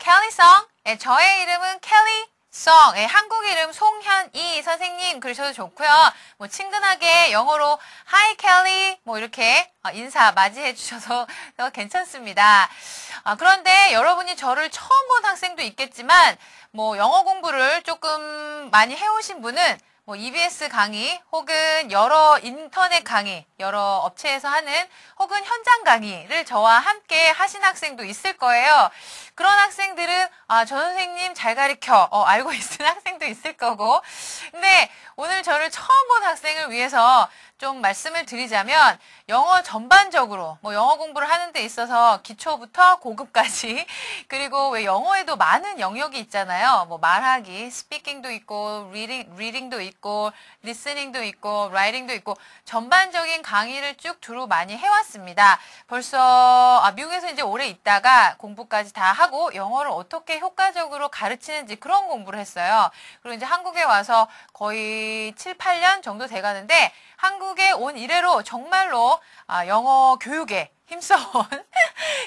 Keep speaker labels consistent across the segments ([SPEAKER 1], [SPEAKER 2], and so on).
[SPEAKER 1] 켈리송. 예, 저의 이름은 켈리송. 예, 한국 이름 송현이 선생님 그러셔도 좋고요. 뭐 친근하게 영어로 Hi Kelly 뭐 이렇게 인사 맞이해 주셔서 괜찮습니다. 그런데 여러분이 저를 처음 본 학생도 있겠지만 뭐 영어 공부를 조금 많이 해오신 분은 뭐 EBS 강의 혹은 여러 인터넷 강의, 여러 업체에서 하는 혹은 현장 강의를 저와 함께 하신 학생도 있을 거예요. 그런 학생들은 저 선생님 잘 가르쳐 알고 있는 학생도 있을 거고, 근데 오늘 저를 처음 본 학생을 위해서 좀 말씀을 드리자면 영어 전반적으로 뭐 영어 공부를 하는 데 있어서 기초부터 고급까지 그리고 왜 영어에도 많은 영역이 있잖아요. 뭐 말하기, 스피킹도 있고 리딩도 있고 리스닝도 있고 라이팅도 있고 전반적인 강의를 쭉 두루 많이 해왔습니다. 벌써 미국에서 이제 오래 있다가 공부까지 다 하고 영어를 어떻게 효과적으로 가르치는지 그런 공부를 했어요. 그리고 이제 한국에 와서 거의 7, 8년 정도 돼가는데 한국에 온 이래로 정말로 영어 교육에 힘써온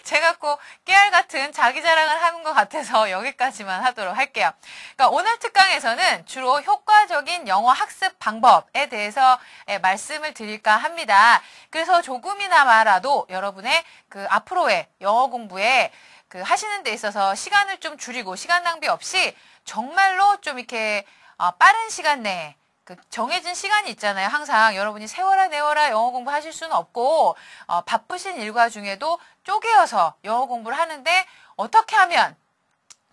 [SPEAKER 1] 제가 꼭 깨알 같은 자기 자랑을 하는 것 같아서 여기까지만 하도록 할게요. 그러니까 오늘 특강에서는 주로 효과적인 영어 학습 방법에 대해서 말씀을 드릴까 합니다. 그래서 조금이나마라도 여러분의 그 앞으로의 영어 공부에 그 하시는 데 있어서 시간을 좀 줄이고 시간 낭비 없이 정말로 좀 이렇게 빠른 시간 내에 그 정해진 시간이 있잖아요. 항상 여러분이 세워라 내워라 영어 공부하실 수는 없고 바쁘신 일과 중에도 쪼개어서 영어 공부를 하는데 어떻게 하면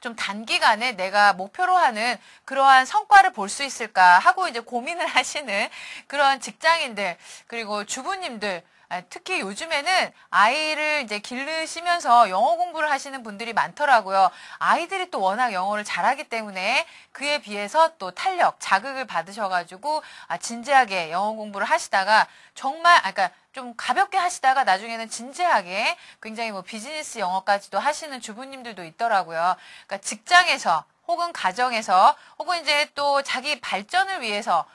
[SPEAKER 1] 좀 단기간에 내가 목표로 하는 그러한 성과를 볼 수 있을까 하고 이제 고민을 하시는 그런 직장인들 그리고 주부님들 특히 요즘에는 아이를 이제 기르시면서 영어 공부를 하시는 분들이 많더라고요. 아이들이 또 워낙 영어를 잘하기 때문에 그에 비해서 또 탄력, 자극을 받으셔가지고 진지하게 영어 공부를 하시다가 정말 그러니까 좀 가볍게 하시다가 나중에는 진지하게 굉장히 뭐 비즈니스 영어까지도 하시는 주부님들도 있더라고요. 그러니까 직장에서 혹은 가정에서 혹은 이제 또 자기 발전을 위해서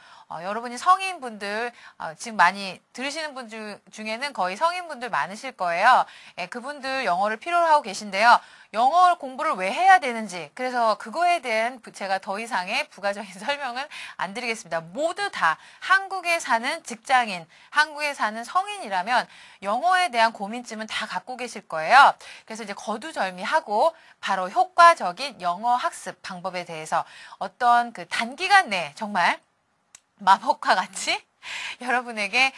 [SPEAKER 1] 여러분이 성인분들 지금 많이 들으시는 분들 중에는 거의 성인분들 많으실 거예요. 예, 그분들 영어를 필요로 하고 계신데요. 영어 공부를 왜 해야 되는지 그래서 그거에 대한 제가 더 이상의 부가적인 설명은 안 드리겠습니다. 모두 다 한국에 사는 직장인, 한국에 사는 성인이라면 영어에 대한 고민쯤은 다 갖고 계실 거예요. 그래서 이제 거두절미하고 바로 효과적인 영어 학습 방법에 대해서 어떤 그 단기간 내에 정말 마법과 같이 여러분에게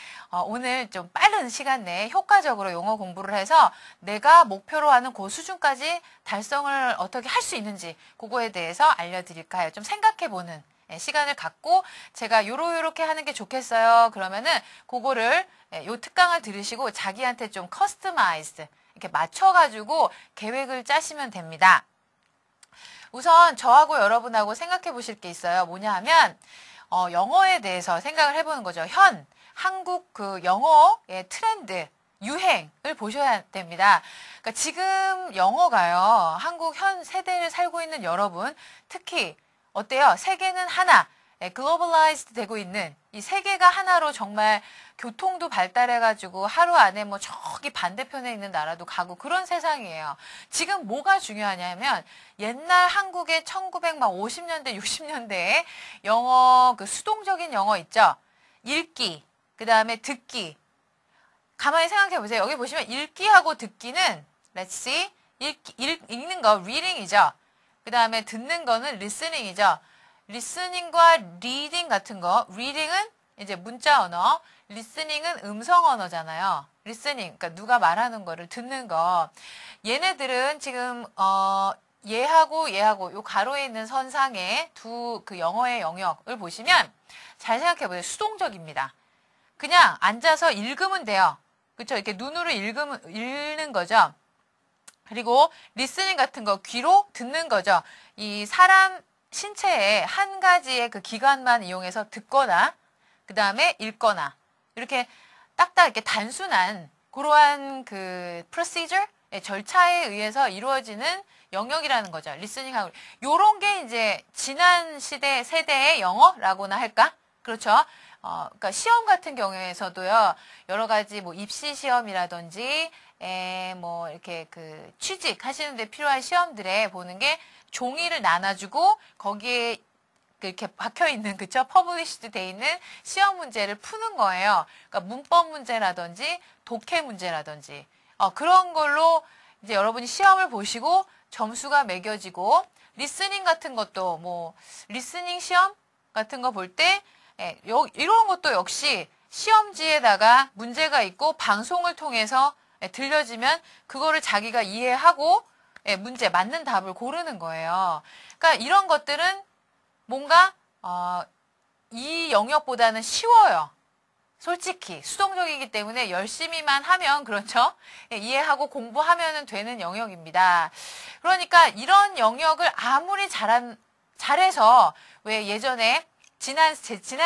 [SPEAKER 1] 오늘 좀 빠른 시간 내에 효과적으로 영어 공부를 해서 내가 목표로 하는 그 수준까지 달성을 어떻게 할 수 있는지 그거에 대해서 알려드릴까 해요. 좀 생각해보는 시간을 갖고 제가 요렇게 하는 게 좋겠어요. 그러면은 그거를 요 특강을 들으시고 자기한테 좀 커스터마이즈드 이렇게 맞춰가지고 계획을 짜시면 됩니다. 우선 저하고 여러분하고 생각해 보실 게 있어요. 뭐냐 하면 영어에 대해서 생각을 해보는 거죠. 한국 그 영어의 트렌드, 유행을 보셔야 됩니다. 그러니까 지금 영어가요, 한국 현 세대를 살고 있는 여러분, 특히, 어때요? 세계는 하나, 글로벌라이즈드 되고 있는 이 세계가 하나로 정말 교통도 발달해가지고 하루 안에 뭐 저기 반대편에 있는 나라도 가고 그런 세상이에요. 지금 뭐가 중요하냐면 옛날 한국의 1950년대, 60년대에 영어, 그 수동적인 영어 있죠? 읽기, 그 다음에 듣기. 가만히 생각해 보세요. 여기 보시면 읽기하고 듣기는, let's see, 읽는 거, reading이죠. 그 다음에 듣는 거는 listening이죠. 리스닝과 리딩 같은 거, 리딩은 이제 문자 언어, 리스닝은 음성 언어잖아요. 리스닝, 그러니까 누가 말하는 거를 듣는 거. 얘네들은 지금 얘하고 요 가로에 있는 선상에 두 그 영어의 영역을 보시면 잘 생각해 보세요. 수동적입니다. 그냥 앉아서 읽으면 돼요. 그렇죠? 이렇게 눈으로 읽는 거죠. 그리고 리스닝 같은 거 귀로 듣는 거죠. 이 사람 신체의 한 가지의 그 기관만 이용해서 듣거나 그 다음에 읽거나 이렇게 딱딱 이렇게 단순한 그러한 그 procedure 절차에 의해서 이루어지는 영역이라는 거죠. 리스닝하고 요런 게 이제 지난 세대의 영어라고나 할까? 그렇죠? 그러니까 시험 같은 경우에서도요, 여러 가지 뭐 입시 시험이라든지 뭐 이렇게 그 취직 하시는데 필요한 시험들에 보는 게 종이를 나눠주고 거기에 이렇게 박혀 있는 그쵸? 퍼블리시드 돼 있는 시험 문제를 푸는 거예요. 그러니까 문법 문제라든지 독해 문제라든지 그런 걸로 이제 여러분이 시험을 보시고 점수가 매겨지고 리스닝 같은 것도 뭐 리스닝 시험 같은 거 볼 때 이런 것도 역시 시험지에다가 문제가 있고 방송을 통해서 들려지면 그거를 자기가 이해하고 문제 맞는 답을 고르는 거예요. 그러니까 이런 것들은 뭔가 이 영역보다는 쉬워요. 솔직히 수동적이기 때문에 열심히만 하면 그렇죠. 이해하고 공부하면 되는 영역입니다. 그러니까 이런 영역을 아무리 잘해서 왜 예전에 지난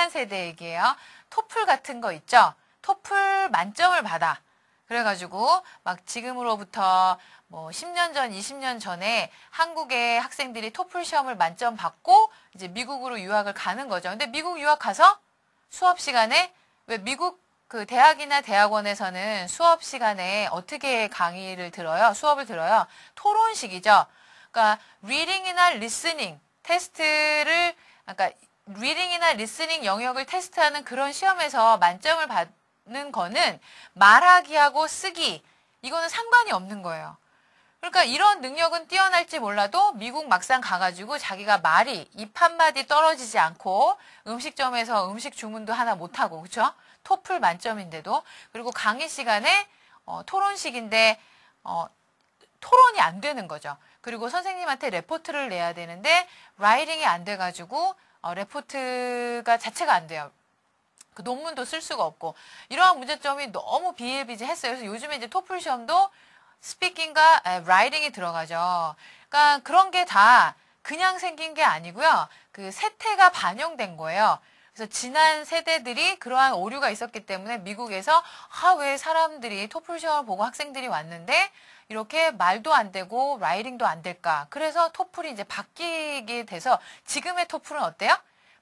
[SPEAKER 1] 세대 얘기예요. 토플 같은 거 있죠. 토플 만점을 받아. 그래가지고 막 지금으로부터 뭐 10년 전, 20년 전에 한국의 학생들이 토플 시험을 만점 받고 이제 미국으로 유학을 가는 거죠. 근데 미국 유학 가서 수업 시간에 왜 미국 그 대학이나 대학원에서는 수업 시간에 어떻게 강의를 들어요? 수업을 들어요? 토론식이죠. 그러니까 리딩이나 리스닝 테스트를 그러니까 리딩이나 리스닝 영역을 테스트하는 그런 시험에서 만점을 받는 거는 말하기하고 쓰기 이거는 상관이 없는 거예요. 그러니까 이런 능력은 뛰어날지 몰라도 미국 막상 가가지고 자기가 말이 입 한마디 떨어지지 않고 음식점에서 음식 주문도 하나 못하고 그쵸? 토플 만점인데도 그리고 강의 시간에 토론식인데 토론이 안 되는 거죠. 그리고 선생님한테 레포트를 내야 되는데 라이팅이 안 돼가지고 레포트가 자체가 안 돼요. 그 논문도 쓸 수가 없고 이러한 문제점이 너무 비일비재했어요. 그래서 요즘에 이제 토플 시험도 스피킹과 라이팅이 들어가죠. 그러니까 그런 게 다 그냥 생긴 게 아니고요. 그 세태가 반영된 거예요. 그래서 지난 세대들이 그러한 오류가 있었기 때문에 미국에서 왜 사람들이 토플 시험을 보고 학생들이 왔는데 이렇게 말도 안 되고 라이팅도 안 될까. 그래서 토플이 이제 바뀌게 돼서 지금의 토플은 어때요?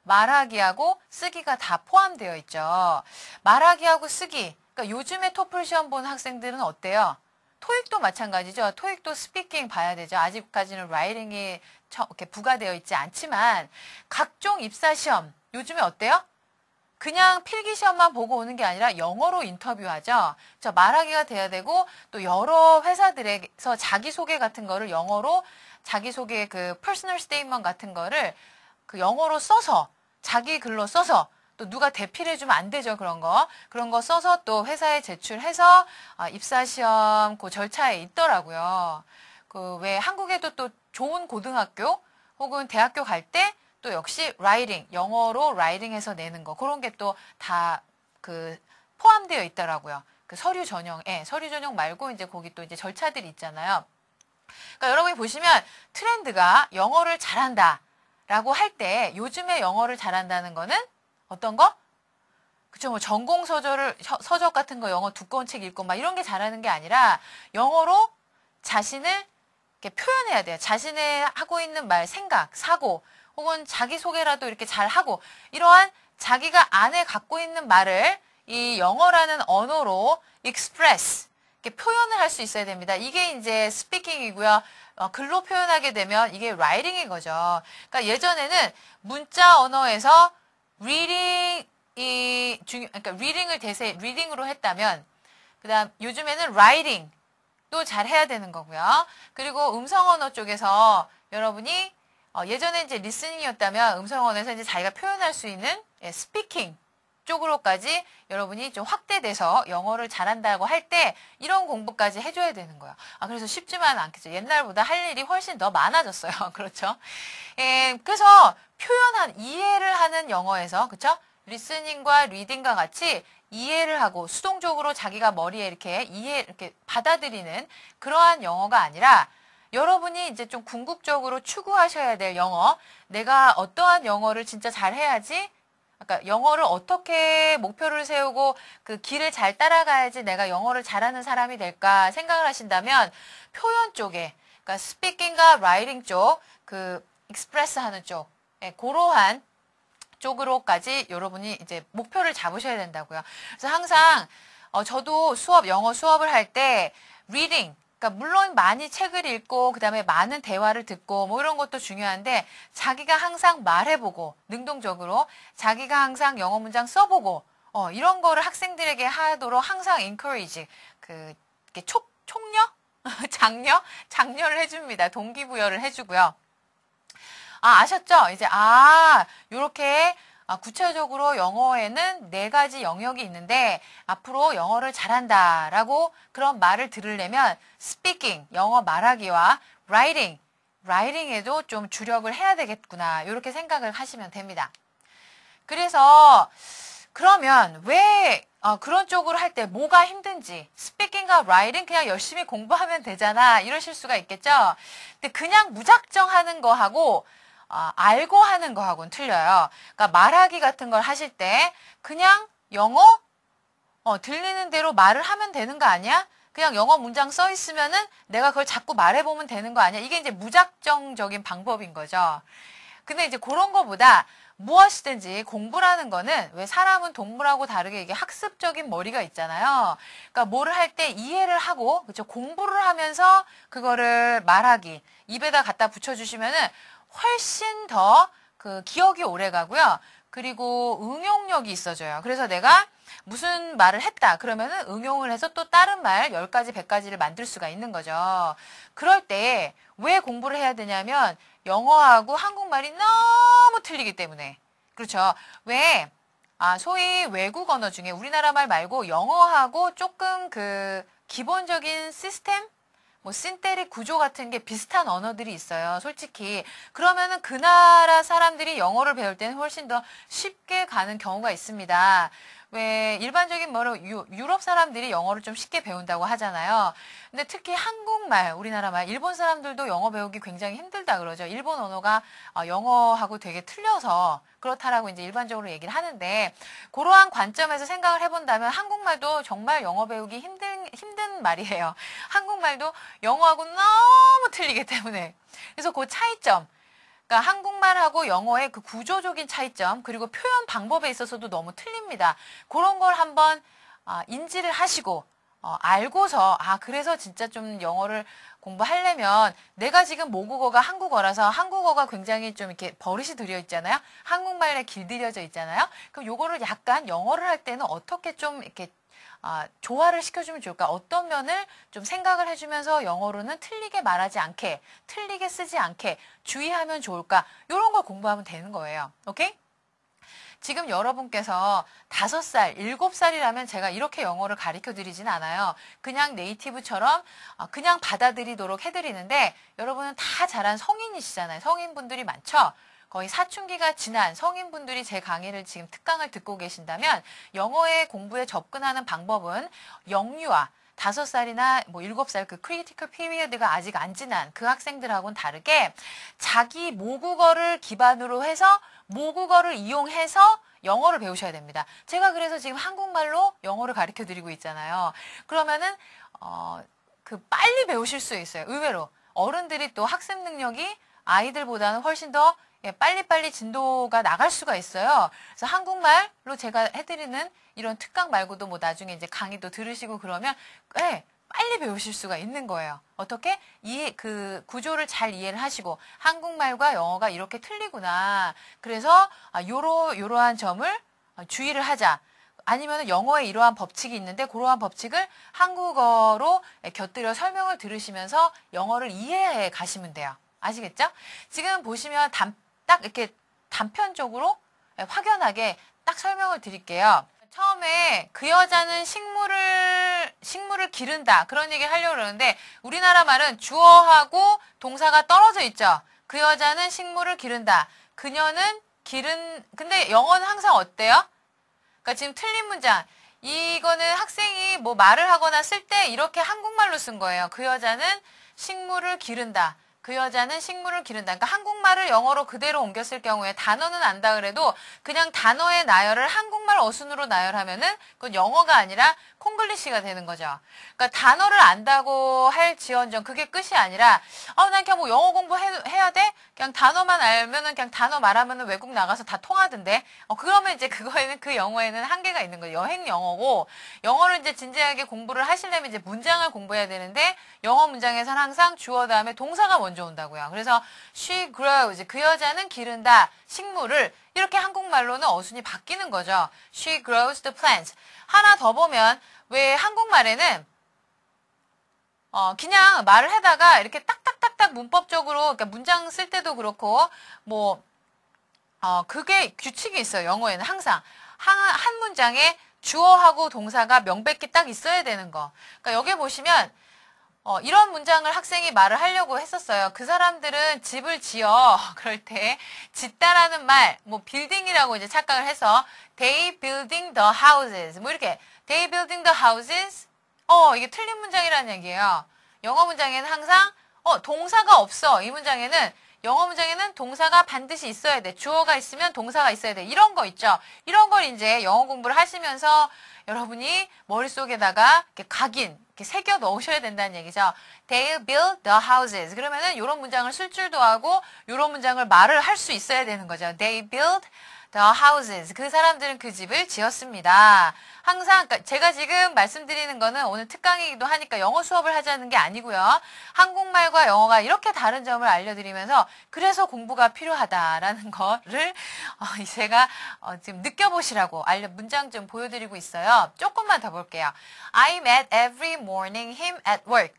[SPEAKER 1] 말하기하고 쓰기가 다 포함되어 있죠. 말하기하고 쓰기. 그러니까 요즘에 토플 시험 보는 학생들은 어때요? 토익도 마찬가지죠. 토익도 스피킹 봐야 되죠. 아직까지는 라이팅이 이렇게 부과되어 있지 않지만 각종 입사시험 요즘에 어때요? 그냥 필기시험만 보고 오는 게 아니라 영어로 인터뷰하죠. 말하기가 돼야 되고 또 여러 회사들에서 자기소개 같은 거를 영어로 자기소개 그 퍼스널 스테이트먼트 같은 거를 그 영어로 써서 자기 글로 써서 또 누가 대필해 주면 안 되죠. 그런 거 써서 또 회사에 제출해서 입사시험 그 절차에 있더라고요. 그 왜 한국에도 또 좋은 고등학교 혹은 대학교 갈 때 또 역시 라이팅 영어로 라이팅해서 내는 거 그런 게 또 다 그 포함되어 있더라고요. 그 서류 전형 말고 이제 거기 또 이제 절차들이 있잖아요. 그러니까 여러분이 보시면 트렌드가 영어를 잘한다라고 할 때 요즘에 영어를 잘한다는 거는 어떤 거? 그쵸, 뭐 전공 서적 같은 거 영어 두꺼운 책 읽고 막 이런 게 잘하는 게 아니라 영어로 자신을 이렇게 표현해야 돼요. 자신의 하고 있는 말, 생각, 사고 혹은 자기소개라도 이렇게 잘 하고 이러한 자기가 안에 갖고 있는 말을 이 영어라는 언어로 express 이렇게 표현을 할 수 있어야 됩니다. 이게 이제 스피킹이고요. 글로 표현하게 되면 이게 라이팅인 거죠. 그러니까 예전에는 문자 언어에서 그러니까 리딩을 리딩으로 했다면 그다음 요즘에는 라이팅도 잘 해야 되는 거고요. 그리고 음성 언어 쪽에서 여러분이 예전에 이제 리스닝이었다면 음성 언어에서 이제 자기가 표현할 수 있는 스피킹 쪽으로까지 여러분이 좀 확대돼서 영어를 잘한다고 할 때 이런 공부까지 해줘야 되는 거예요. 그래서 쉽지만은 않겠죠. 옛날보다 할 일이 훨씬 더 많아졌어요. 그렇죠? 그래서 이해를 하는 영어에서, 그쵸? 리스닝과 리딩과 같이 이해를 하고 수동적으로 자기가 머리에 이렇게 받아들이는 그러한 영어가 아니라 여러분이 이제 좀 궁극적으로 추구하셔야 될 영어, 내가 어떠한 영어를 진짜 잘 해야지 그러니까 영어를 어떻게 목표를 세우고 그 길을 잘 따라가야지 내가 영어를 잘하는 사람이 될까 생각을 하신다면 표현 쪽에, 그러니까 스피킹과 라이팅 쪽, 그 익스프레스 하는 쪽, 그러한 쪽으로까지 여러분이 이제 목표를 잡으셔야 된다고요. 그래서 항상 저도 영어 수업을 할 때 reading. 그러니까 물론 많이 책을 읽고 그다음에 많은 대화를 듣고 뭐 이런 것도 중요한데 자기가 항상 말해보고 능동적으로 자기가 항상 영어 문장 써보고 이런 거를 학생들에게 하도록 항상 encourage 이렇게 촉려? 장려를 해줍니다. 동기부여를 해주고요. 아셨죠? 이제 요렇게 구체적으로 영어에는 4가지 영역이 있는데 앞으로 영어를 잘한다라고 그런 말을 들으려면 speaking, 영어 말하기와 writing에도 좀 주력을 해야 되겠구나. 이렇게 생각을 하시면 됩니다. 그래서 그러면 왜 그런 쪽으로 할 때 뭐가 힘든지 speaking과 writing 그냥 열심히 공부하면 되잖아 이러실 수가 있겠죠. 근데 그냥 무작정 하는 거하고 알고 하는 거하고는 틀려요. 그러니까 말하기 같은 걸 하실 때 그냥 영어 들리는 대로 말을 하면 되는 거 아니야? 그냥 영어 문장 써 있으면은 내가 그걸 자꾸 말해보면 되는 거 아니야? 이게 이제 무작정적인 방법인 거죠. 근데 이제 그런 거보다 무엇이든지 공부라는 거는 왜 사람은 동물하고 다르게 이게 학습적인 머리가 있잖아요. 그러니까 뭐를 할 때 이해를 하고 그렇죠? 공부를 하면서 그거를 말하기 입에다 갖다 붙여주시면은 훨씬 더 그 기억이 오래 가고요. 그리고 응용력이 있어져요. 그래서 내가 무슨 말을 했다 그러면은 응용을 해서 또 다른 말 10가지, 100가지를 만들 수가 있는 거죠. 그럴 때 왜 공부를 해야 되냐면 영어하고 한국말이 너무 틀리기 때문에. 그렇죠. 왜 소위 외국 언어 중에 우리나라 말 말고 영어하고 조금 그 기본적인 시스템 뭐 신테릭 구조 같은 게 비슷한 언어들이 있어요. 솔직히 그러면은 그 나라 사람들이 영어를 배울 때는 훨씬 더 쉽게 가는 경우가 있습니다. 왜 일반적인 뭐로 유럽 사람들이 영어를 좀 쉽게 배운다고 하잖아요. 근데 특히 한국말, 우리나라 말, 일본 사람들도 영어 배우기 굉장히 힘들다 그러죠. 일본 언어가 영어하고 되게 틀려서 그렇다라고 이제 일반적으로 얘기를 하는데 그러한 관점에서 생각을 해본다면 한국말도 정말 영어 배우기 힘든 말이에요. 한국말도 영어하고 너무 틀리기 때문에. 그래서 그 차이점. 그러니까 한국말하고 영어의 그 구조적인 차이점 그리고 표현 방법에 있어서도 너무 틀립니다. 그런 걸 한번 인지를 하시고 알고서 그래서 진짜 좀 영어를 공부하려면 내가 지금 모국어가 한국어라서 한국어가 굉장히 좀 이렇게 버릇이 들여 있잖아요. 한국말에 길들여져 있잖아요. 그럼 요거를 약간 영어를 할 때는 어떻게 좀 이렇게 조화를 시켜주면 좋을까? 어떤 면을 좀 생각을 해주면서 영어로는 틀리게 말하지 않게, 틀리게 쓰지 않게 주의하면 좋을까? 이런 걸 공부하면 되는 거예요. 오케이? 지금 여러분께서 5살, 7살이라면 제가 이렇게 영어를 가르쳐 드리진 않아요. 그냥 네이티브처럼 그냥 받아들이도록 해드리는데 여러분은 다 자란 성인이시잖아요. 성인분들이 많죠? 거의 사춘기가 지난 성인분들이 제 강의를 지금 특강을 듣고 계신다면 영어의 공부에 접근하는 방법은 영유아 5살이나 뭐 7살 그 크리티컬 피리어드가 아직 안 지난 그 학생들하고는 다르게 자기 모국어를 기반으로 해서 모국어를 이용해서 영어를 배우셔야 됩니다. 제가 그래서 지금 한국말로 영어를 가르쳐 드리고 있잖아요. 그러면은 그 빨리 배우실 수 있어요. 의외로 어른들이 또 학습 능력이 아이들보다는 훨씬 더 빨리빨리 진도가 나갈 수가 있어요. 그래서 한국말로 제가 해드리는 이런 특강 말고도 뭐 나중에 이제 강의도 들으시고 그러면 빨리 배우실 수가 있는 거예요. 어떻게? 그 구조를 잘 이해를 하시고 한국말과 영어가 이렇게 틀리구나. 그래서 요러한 점을 주의를 하자. 아니면 영어에 이러한 법칙이 있는데 그러한 법칙을 한국어로 곁들여 설명을 들으시면서 영어를 이해해 가시면 돼요. 아시겠죠? 지금 보시면 딱 이렇게 단편적으로 확연하게 딱 설명을 드릴게요. 처음에 그 여자는 식물을 기른다 그런 얘기를 하려고 그러는데 우리나라 말은 주어하고 동사가 떨어져 있죠. 그 여자는 식물을 기른다. 그녀는 근데 영어는 항상 어때요? 그러니까 지금 틀린 문장. 이거는 학생이 뭐 말을 하거나 쓸 때 이렇게 한국말로 쓴 거예요. 그 여자는 식물을 기른다. 그 여자는 식물을 기른다. 그러니까 한국말을 영어로 그대로 옮겼을 경우에 단어는 안다 그래도 그냥 단어의 나열을 한국말 어순으로 나열하면은 그건 영어가 아니라 콩글리시가 되는 거죠. 그러니까 단어를 안다고 할 지언정 그게 끝이 아니라 난 그냥 뭐 영어 공부해야 돼? 그냥 단어만 알면은 그냥 단어 말하면은 외국 나가서 다 통하던데. 그러면 이제 그거에는 그 영어에는 한계가 있는 거예요. 여행 영어고 영어를 이제 진지하게 공부를 하시려면 이제 문장을 공부해야 되는데 영어 문장에서는 항상 주어 다음에 동사가 먼저 온다고요. 그래서 she grows 그 여자는 기른다 식물을 이렇게 한국말로는 어순이 바뀌는 거죠. She grows the plants. 하나 더 보면 왜 한국말에는 그냥 말을 하다가 이렇게 딱딱딱딱 문법적으로 그러니까 문장 쓸 때도 그렇고 그게 규칙이 있어요. 영어에는 항상 한 문장에 주어하고 동사가 명백히 딱 있어야 되는 거. 그러니까 여기 보시면 이런 문장을 학생이 말을 하려고 했었어요. 그 사람들은 집을 지어 그럴 때 짓다라는 말, 빌딩이라고 이제 착각을 해서 they building the houses 이렇게 they building the houses 이게 틀린 문장이라는 얘기예요. 영어 문장에는 항상 동사가 없어. 이 문장에는 영어 문장에는 동사가 반드시 있어야 돼. 주어가 있으면 동사가 있어야 돼. 이런 거 있죠. 이런 걸 이제 영어 공부를 하시면서 여러분이 머릿속에다가 이렇게 이렇게 새겨 넣으셔야 된다는 얘기죠. They build the houses. 그러면은 이런 문장을 쓸 줄도 하고 이런 문장을 말을 할 수 있어야 되는 거죠. They build the houses. 그 사람들은 그 집을 지었습니다. 항상 제가 지금 말씀드리는 거는 오늘 특강이기도 하니까 영어 수업을 하자는 게 아니고요. 한국말과 영어가 이렇게 다른 점을 알려드리면서 그래서 공부가 필요하다라는 거를 제가 지금 느껴보시라고 문장 좀 보여드리고 있어요. 조금만 더 볼게요. I met every morning him at work.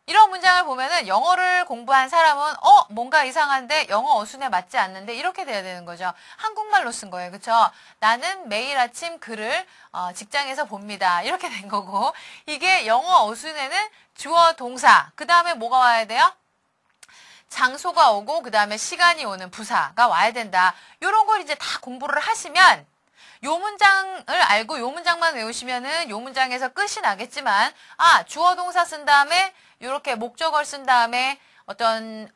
[SPEAKER 1] 이런 문장을 보면은 영어를 공부한 사람은 뭔가 이상한데 영어 어순에 맞지 않는데 이렇게 돼야 되는 거죠. 한국말로 쓴 거예요. 그렇죠? 나는 매일 아침 그를 직장에서 봅니다. 이렇게 된 거고 이게 영어 어순에는 주어 동사 그 다음에 뭐가 와야 돼요? 장소가 오고 그 다음에 시간이 오는 부사가 와야 된다. 이런 걸 이제 다 공부를 하시면 요 문장을 알고 요 문장만 외우시면은 요 문장에서 끝이 나겠지만 주어 동사 쓴 다음에 요렇게 목적어를 쓴 다음에 어떤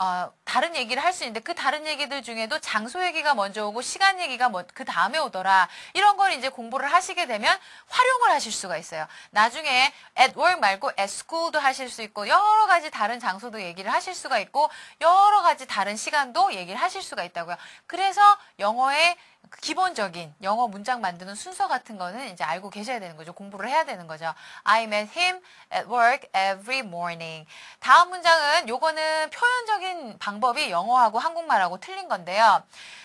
[SPEAKER 1] 다른 얘기를 할 수 있는데 그 다른 얘기들 중에도 장소 얘기가 먼저 오고 시간 얘기가 그 다음에 오더라. 이런 걸 이제 공부를 하시게 되면 활용을 하실 수가 있어요. 나중에 at work 말고 at school도 하실 수 있고 여러 가지 다른 장소도 얘기를 하실 수가 있고 여러 가지 다른 시간도 얘기를 하실 수가 있다고요. 그래서 영어의 기본적인 영어 문장 만드는 순서 같은 거는 이제 알고 계셔야 되는 거죠. 공부를 해야 되는 거죠. I met him at work every morning. 다음 문장은 요거는 표현적인 방법이 영어하고 한국말하고 틀린 건데요.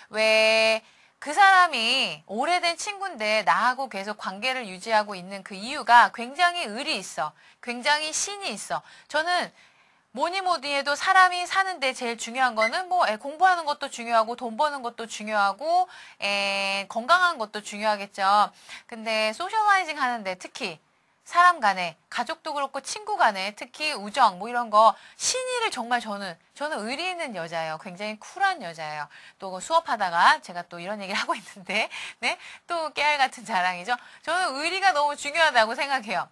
[SPEAKER 1] 왜 그 사람이 오래된 친구인데 나하고 계속 관계를 유지하고 있는 그 이유가 굉장히 의리 있어. 굉장히 신이 있어. 저는 뭐니 뭐니 해도 사람이 사는데 제일 중요한 거는 공부하는 것도 중요하고 돈 버는 것도 중요하고 건강한 것도 중요하겠죠. 근데 소셜라이징 하는데 특히 사람 간에 가족도 그렇고 친구 간에 특히 우정 이런 거 신의를 정말 저는 의리 있는 여자예요. 굉장히 쿨한 여자예요. 또 수업하다가 제가 또 이런 얘기를 하고 있는데 또 깨알 같은 자랑이죠. 저는 의리가 너무 중요하다고 생각해요.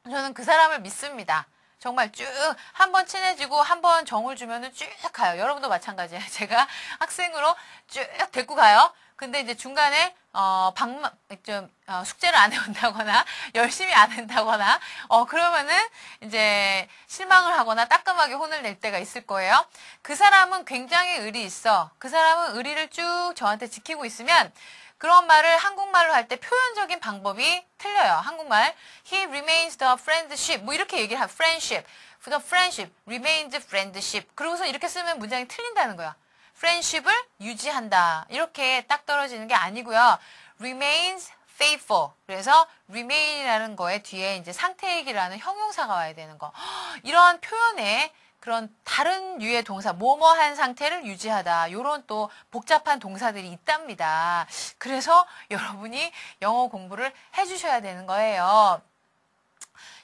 [SPEAKER 1] 저는 그 사람을 믿습니다. 정말 쭉 한 번 친해지고 한 번 정을 주면은 쭉 가요. 여러분도 마찬가지예요. 제가 학생으로 쭉 데리고 가요. 근데 이제 중간에 숙제를 안 해온다거나 열심히 안 한다거나 그러면은 이제 실망을 하거나 따끔하게 혼을 낼 때가 있을 거예요. 그 사람은 굉장히 의리 있어. 그 사람은 의리를 쭉 저한테 지키고 있으면 그런 말을 한국말로 할 때 표현적인 방법이 틀려요. 한국말 he remains the friendship 이렇게 얘기를 하고 friendship, the friendship remains friendship 그러고서 이렇게 쓰면 문장이 틀린다는 거야. friendship을 유지한다 이렇게 딱 떨어지는 게 아니고요. remains faithful 그래서 remain이라는 거에 뒤에 이제 상태 얘기를 하는 형용사가 와야 되는 거. 이런 표현에 그런 다른 유의 동사, 뭐뭐한 상태를 유지하다. 요런 또 복잡한 동사들이 있답니다. 그래서 여러분이 영어 공부를 해주셔야 되는 거예요.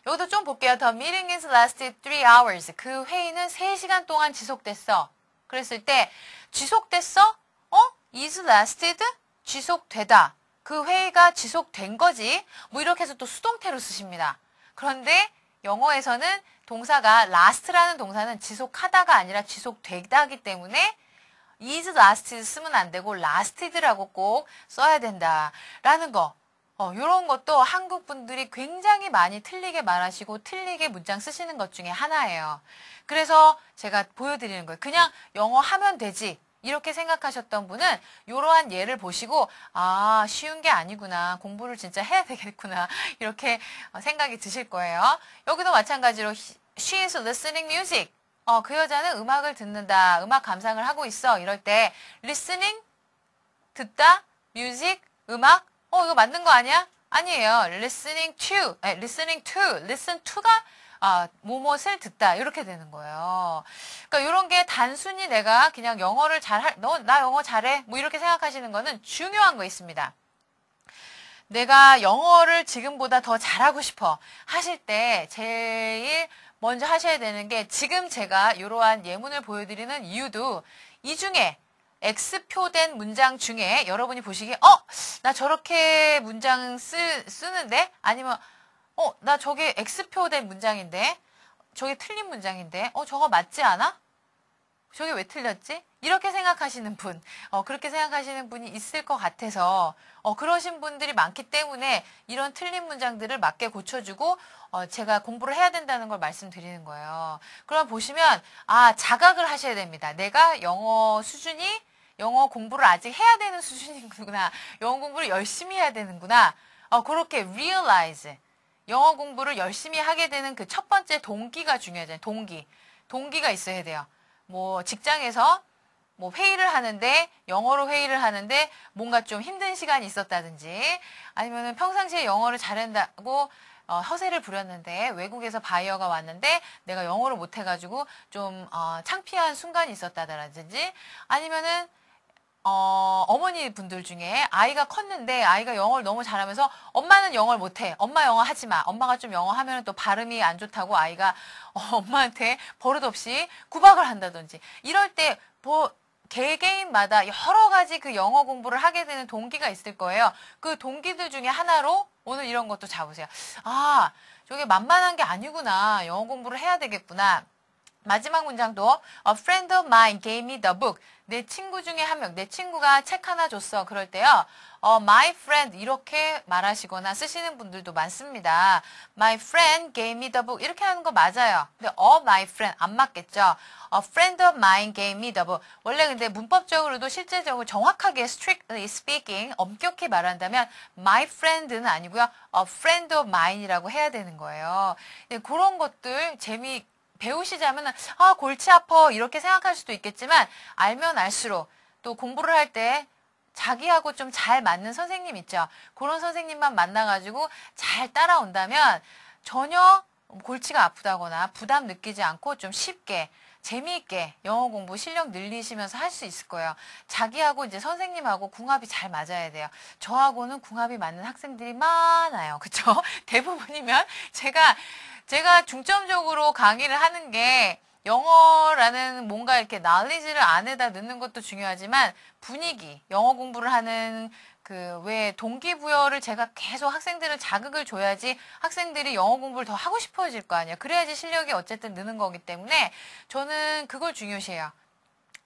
[SPEAKER 1] 여기도 좀 볼게요. The meeting is lasted 3 hours. 그 회의는 3시간 동안 지속됐어. 그랬을 때 지속됐어? is lasted? 지속되다. 그 회의가 지속된 거지. 이렇게 해서 또 수동태로 쓰십니다. 그런데 영어에서는 동사가 last라는 동사는 지속하다가 아니라 지속되다기 때문에 is last 쓰면 안 되고 lasted라고 꼭 써야 된다라는 거. 요런 것도 한국 분들이 굉장히 많이 틀리게 말하시고 틀리게 문장 쓰시는 것 중에 하나예요. 그래서 제가 보여드리는 거예요. 그냥 영어 하면 되지. 이렇게 생각하셨던 분은 이러한 예를 보시고 아, 쉬운 게 아니구나. 공부를 진짜 해야 되겠구나. 이렇게 생각이 드실 거예요. 여기도 마찬가지로 she is listening music. 그 여자는 음악을 듣는다. 음악 감상을 하고 있어. 이럴 때 listening 듣다, music 음악. 이거 맞는 거 아니야? 아니에요. listening to, listen to가 뭐뭇을 듣다 이렇게 되는 거예요. 그러니까 이런 게 단순히 내가 그냥 영어를 나 영어 잘해 뭐 이렇게 생각하시는 거는 중요한 거 있습니다. 내가 영어를 지금보다 더 잘하고 싶어 하실 때 제일 먼저 하셔야 되는 게 지금 제가 이러한 예문을 보여드리는 이유도 이 중에 X표된 문장 중에 여러분이 보시기에 나 저렇게 문장 쓰는데 아니면 나 저게 X표된 문장인데 저게 틀린 문장인데 저거 맞지 않아? 저게 왜 틀렸지? 이렇게 생각하시는 분 그렇게 생각하시는 분이 있을 것 같아서 그러신 분들이 많기 때문에 이런 틀린 문장들을 맞게 고쳐주고 제가 공부를 해야 된다는 걸 말씀드리는 거예요. 그럼 보시면 자각을 하셔야 됩니다. 내가 영어 공부를 아직 해야 되는 수준이구나. 영어 공부를 열심히 해야 되는구나. 그렇게 realize. 영어 공부를 열심히 하게 되는 그 첫 번째 동기가 중요하잖아요. 동기가 있어야 돼요. 뭐 직장에서 뭐 회의를 하는데 영어로 회의를 하는데 뭔가 좀 힘든 시간이 있었다든지 아니면은 평상시에 영어를 잘한다고 허세를 부렸는데 외국에서 바이어가 왔는데 내가 영어를 못해가지고 좀 창피한 순간이 있었다든지 아니면은 어머니 분들 중에 아이가 컸는데 아이가 영어를 너무 잘하면서 엄마는 영어를 못해. 엄마 영어 하지 마. 엄마가 좀 영어 하면 또 발음이 안 좋다고 아이가 엄마한테 버릇없이 구박을 한다든지 이럴 때 개개인마다 여러 가지 그 영어 공부를 하게 되는 동기가 있을 거예요. 그 동기들 중에 하나로 오늘 이런 것도 잡으세요. 저게 만만한 게 아니구나. 영어 공부를 해야 되겠구나. 마지막 문장도 A friend of mine gave me the book. 내 친구 중에 한 명, 내 친구가 책 하나 줬어. 그럴 때요. My friend 이렇게 말하시거나 쓰시는 분들도 많습니다. My friend gave me the book 이렇게 하는 거 맞아요. 근데 my friend 안 맞겠죠. A friend of mine gave me the book. 원래 근데 문법적으로도 실제적으로 정확하게 strictly speaking 엄격히 말한다면 my friend는 아니고요. A friend of mine이라고 해야 되는 거예요. 그런 것들 배우시자면 골치 아파 이렇게 생각할 수도 있겠지만 알면 알수록 또 공부를 할 때 자기하고 좀 잘 맞는 선생님 있죠. 그런 선생님만 만나가지고 잘 따라온다면 전혀 골치가 아프다거나 부담 느끼지 않고 좀 쉽게 재미있게 영어 공부 실력 늘리시면서 할 수 있을 거예요. 자기하고 이제 선생님하고 궁합이 잘 맞아야 돼요. 저하고는 궁합이 맞는 학생들이 많아요. 그쵸? 대부분이면 제가 중점적으로 강의를 하는 게 영어라는 뭔가 이렇게 knowledge를 안에다 넣는 것도 중요하지만 분위기, 영어 공부를 하는 왜 동기부여를 제가 계속 학생들을 자극을 줘야지 학생들이 영어 공부를 더 하고 싶어질 거 아니에요. 그래야지 실력이 어쨌든 느는 거기 때문에 저는 그걸 중요시해요.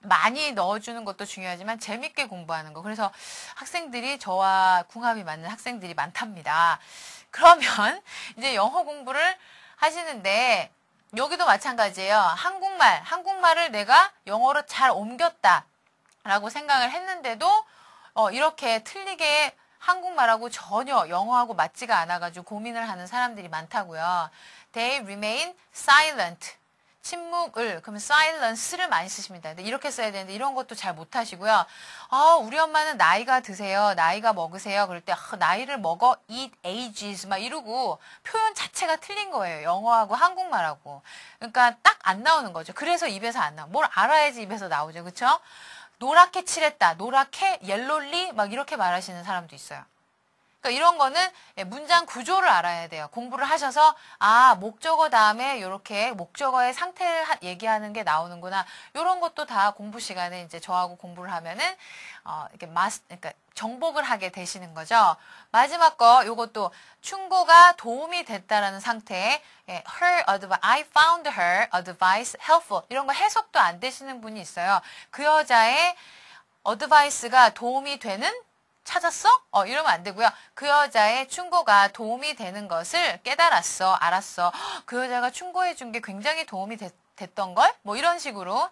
[SPEAKER 1] 많이 넣어주는 것도 중요하지만 재밌게 공부하는 거. 그래서 학생들이 저와 궁합이 맞는 학생들이 많답니다. 그러면 이제 영어 공부를 하시는데 여기도 마찬가지예요. 한국말을 내가 영어로 잘 옮겼다라고 생각을 했는데도 이렇게 틀리게 한국말하고 전혀 영어하고 맞지가 않아가지고 고민을 하는 사람들이 많다고요. They remain silent. 그러면 silence를 많이 쓰십니다. 근데 이렇게 써야 되는데 이런 것도 잘 못하시고요. 우리 엄마는 나이가 드세요. 나이가 먹으세요. 그럴 때 나이를 먹어 eat ages 막 이러고 표현 자체가 틀린 거예요. 영어하고 한국말하고. 그러니까 딱 안 나오는 거죠. 그래서 입에서 안 나와. 뭘 알아야지 입에서 나오죠. 그렇죠? 노랗게 칠했다. 노랗게 옐로리 막 이렇게 말하시는 사람도 있어요. 그러니까 이런 거는 문장 구조를 알아야 돼요. 공부를 하셔서 목적어 다음에 이렇게 목적어의 상태를 얘기하는 게 나오는구나. 이런 것도 다 공부 시간에 이제 저하고 공부를 하면은 이렇게 그러니까 정복을 하게 되시는 거죠. 마지막 거 요것도 충고가 도움이 됐다라는 상태에 I found her advice helpful. 이런 거 해석도 안 되시는 분이 있어요. 그 여자의 advice가 도움이 되는 찾았어? 이러면 안 되고요. 그 여자의 충고가 도움이 되는 것을 깨달았어. 알았어. 그 여자가 충고해 준 게 굉장히 도움이 됐던 걸? 뭐 이런 식으로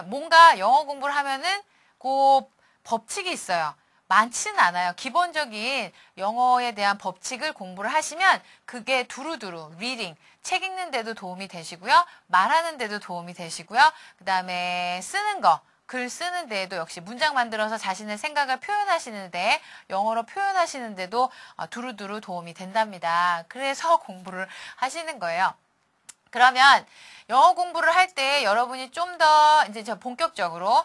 [SPEAKER 1] 뭔가 영어 공부를 하면은 그 법칙이 있어요. 많지는 않아요. 기본적인 영어에 대한 법칙을 공부를 하시면 그게 두루두루 리딩, 책 읽는 데도 도움이 되시고요. 말하는 데도 도움이 되시고요. 그 다음에 쓰는 거. 글 쓰는 데에도 역시 문장 만들어서 자신의 생각을 표현하시는데 영어로 표현하시는데도 두루두루 도움이 된답니다. 그래서 공부를 하시는 거예요. 그러면 영어 공부를 할 때 여러분이 좀 더 이제 본격적으로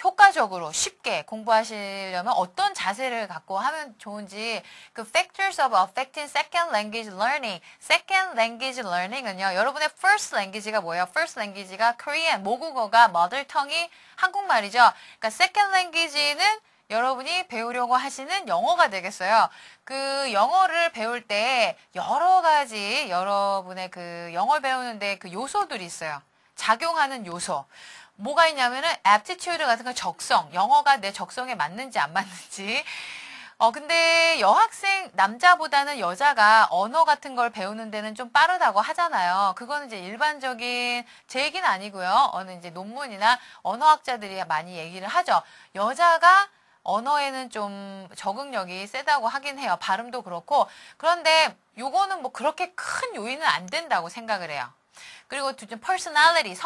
[SPEAKER 1] 효과적으로 쉽게 공부하시려면 어떤 자세를 갖고 하면 좋은지 그 Factors of Affecting Second Language Learning, Second Language Learning은요. 여러분의 First Language가 뭐예요? First Language가 Korean, 모국어가 Mother Tongue이 한국말이죠. 그러니까 Second Language는 여러분이 배우려고 하시는 영어가 되겠어요. 그 영어를 배울 때 여러 가지 여러분의 그 영어를 배우는데 그 요소들이 있어요. 작용하는 요소. 뭐가 있냐면은 aptitude 같은 거 적성. 영어가 내 적성에 맞는지 안 맞는지. 근데 여학생, 남자보다는 여자가 언어 같은 걸 배우는 데는 좀 빠르다고 하잖아요. 그거는 이제 일반적인, 제 얘기는 아니고요. 어느 이제 논문이나 언어학자들이 많이 얘기를 하죠. 여자가 언어에는 좀 적응력이 세다고 하긴 해요. 발음도 그렇고. 그런데 요거는 뭐 그렇게 큰 요인은 안 된다고 생각을 해요. 그리고 좀 personality,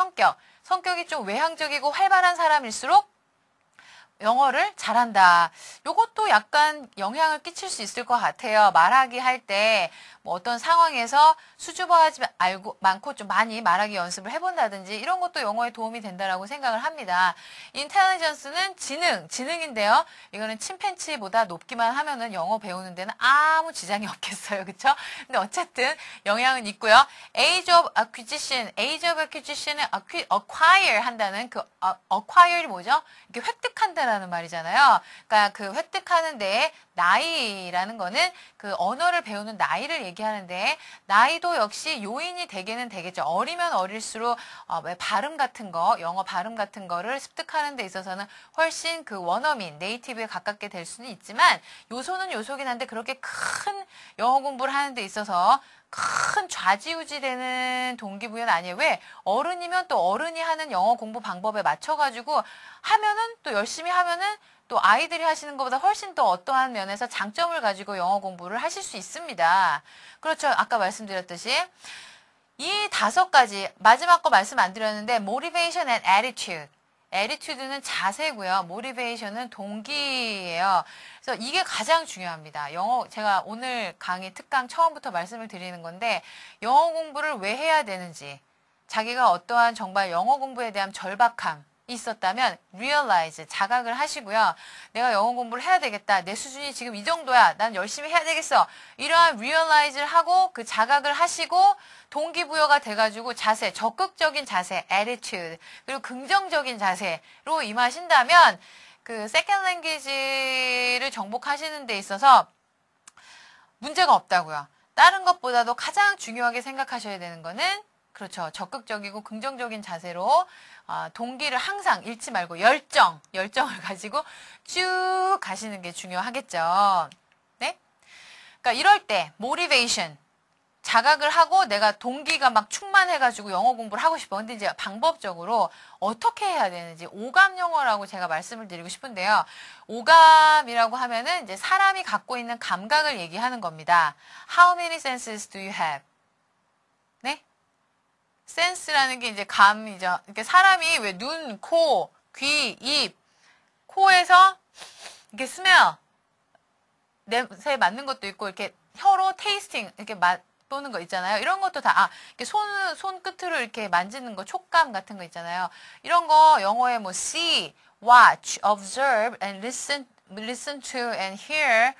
[SPEAKER 1] 성격이 좀 외향적이고 활발한 사람일수록 영어를 잘한다. 요것도 약간 영향을 끼칠 수 있을 것 같아요. 말하기 할 때 뭐 어떤 상황에서 수줍어하지 않고 좀 많이 말하기 연습을 해본다든지 이런 것도 영어에 도움이 된다라고 생각을 합니다. 인텔리전스는 지능인데요. 이거는 침팬지보다 높기만 하면은 영어 배우는 데는 아무 지장이 없겠어요. 그쵸? 근데 어쨌든 영향은 있고요. Age of Acquisition은 acquire 한다는 그 acquire이 뭐죠? 이렇게 획득한다라는 말이잖아요. 그러니까 그 획득하는데 나이라는 거는 그 언어를 배우는 나이를 얘기하는데 나이도 역시 요인이 되게는 되겠죠. 어리면 어릴수록 발음 같은 거, 영어 발음 같은 거를 습득하는 데 있어서는 훨씬 그 원어민, 네이티브에 가깝게 될 수는 있지만 요소는 요소긴 한데 그렇게 큰 영어 공부를 하는 데 있어서 큰 좌지우지 되는 동기부여는 아니에요. 왜? 어른이면 또 어른이 하는 영어 공부 방법에 맞춰가지고 하면은 또 열심히 하면은 또 아이들이 하시는 것보다 훨씬 더 어떠한 면에서 장점을 가지고 영어 공부를 하실 수 있습니다. 그렇죠. 아까 말씀드렸듯이 이 5가지 마지막 거 말씀 안 드렸는데 motivation and attitude. attitude는 자세고요. motivation은 동기예요. 그래서 이게 가장 중요합니다. 영어 제가 오늘 강의 특강 처음부터 말씀을 드리는 건데 영어 공부를 왜 해야 되는지 자기가 어떠한 정말 영어 공부에 대한 절박함 있었다면 realize, 자각을 하시고요. 내가 영어 공부를 해야 되겠다. 내 수준이 지금 이 정도야. 난 열심히 해야 되겠어. 이러한 realize를 하고 그 자각을 하시고 동기부여가 돼가지고 자세, 적극적인 자세, attitude, 그리고 긍정적인 자세로 임하신다면 그 second language를 정복하시는 데 있어서 문제가 없다고요. 다른 것보다도 가장 중요하게 생각하셔야 되는 거는 그렇죠. 적극적이고 긍정적인 자세로 동기를 항상 잃지 말고 열정을 가지고 쭉 가시는 게 중요하겠죠. 네? 그러니까 이럴 때 motivation, 자각을 하고 내가 동기가 막 충만해가지고 영어 공부를 하고 싶어. 근데 이제 방법적으로 어떻게 해야 되는지 오감 영어라고 제가 말씀을 드리고 싶은데요. 오감이라고 하면은 이제 사람이 갖고 있는 감각을 얘기하는 겁니다. How many senses do you have? 네? 센스라는 게 이제 감이죠. 이렇게 사람이 왜 눈, 코, 귀, 입, 코에서 이렇게 smell, 냄새에 맞는 것도 있고 이렇게 혀로 테이스팅 이렇게 맛보는 거 있잖아요. 이런 것도 다 이렇게 손 끝으로 이렇게 만지는 거 촉감 같은 거 있잖아요. 이런 거 영어에 뭐 see, watch, observe and listen to and hear